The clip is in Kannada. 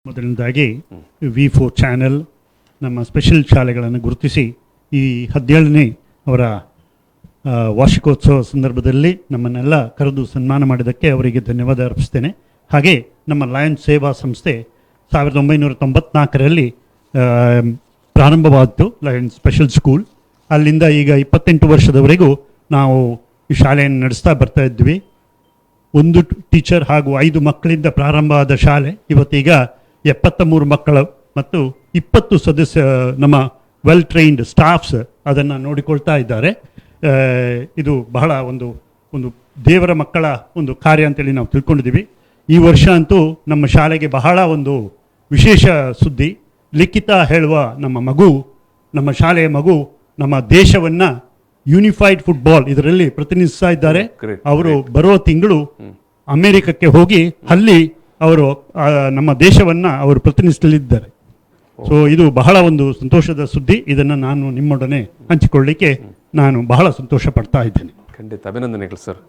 ಮೊದಲನೇದಾಗಿ V4 ಚಾನೆಲ್ ನಮ್ಮ ಸ್ಪೆಷಲ್ ಶಾಲೆಗಳನ್ನು ಗುರುತಿಸಿ ಈ 17ನೇ ಅವರ ವಾರ್ಷಿಕೋತ್ಸವ ಸಂದರ್ಭದಲ್ಲಿ ನಮ್ಮನ್ನೆಲ್ಲ ಕರೆದು ಸನ್ಮಾನ ಮಾಡಿದ್ದಕ್ಕೆ ಅವರಿಗೆ ಧನ್ಯವಾದ ಅರ್ಪಿಸ್ತೇನೆ. ಹಾಗೆ ನಮ್ಮ ಲಯನ್ಸ್ ಸೇವಾ ಸಂಸ್ಥೆ 1994ರಲ್ಲಿ ಪ್ರಾರಂಭವಾಯಿತು, ಲಯನ್ಸ್ ಸ್ಪೆಷಲ್ ಸ್ಕೂಲ್. ಅಲ್ಲಿಂದ ಈಗ 28 ವರ್ಷದವರೆಗೂ ನಾವು ಈ ಶಾಲೆಯನ್ನು ನಡೆಸ್ತಾ ಬರ್ತಾ ಇದ್ವಿ. ಒಂದು ಟೀಚರ್ ಹಾಗೂ 5 ಮಕ್ಕಳಿಂದ ಪ್ರಾರಂಭ ಆದ ಶಾಲೆ ಇವತ್ತೀಗ 73 ಮಕ್ಕಳು ಮತ್ತು 20 ಸದಸ್ಯ ನಮ್ಮ ವೆಲ್ ಟ್ರೈನ್ಡ್ ಸ್ಟಾಫ್ಸ್ ಅದನ್ನು ನೋಡಿಕೊಳ್ತಾ ಇದ್ದಾರೆ. ಇದು ಬಹಳ ಒಂದು ದೇವರ ಮಕ್ಕಳ ಒಂದು ಕಾರ್ಯ ಅಂತೇಳಿ ನಾವು ತಿಳ್ಕೊಂಡಿದ್ದೀವಿ. ಈ ವರ್ಷ ಅಂತೂ ನಮ್ಮ ಶಾಲೆಗೆ ಬಹಳ ಒಂದು ವಿಶೇಷ ಸುದ್ದಿ. ಲಿಖಿತ ಹೇಳುವ ನಮ್ಮ ಶಾಲೆಯ ಮಗು ನಮ್ಮ ದೇಶವನ್ನು ಯೂನಿಫೈಡ್ ಫುಟ್ಬಾಲ್ ಇದರಲ್ಲಿ ಪ್ರತಿನಿಧಿಸ್ತಾ ಇದ್ದಾರೆ. ಅವರು ಬರುವ ತಿಂಗಳು ಅಮೆರಿಕಕ್ಕೆ ಹೋಗಿ ಅಲ್ಲಿ ಅವರು ನಮ್ಮ ದೇಶವನ್ನು ಅವರು ಪ್ರತಿನಿಧಿಸಲಿದ್ದಾರೆ. ಸೊ ಇದು ಬಹಳ ಒಂದು ಸಂತೋಷದ ಸುದ್ದಿ. ಇದನ್ನು ನಾನು ನಿಮ್ಮೊಡನೆ ಹಂಚಿಕೊಳ್ಳಲಿಕ್ಕೆ ನಾನು ಬಹಳ ಸಂತೋಷ ಪಡ್ತಾ ಇದ್ದೇನೆ. ಖಂಡಿತ ಅಭಿನಂದನೆಗಳು ಸರ್.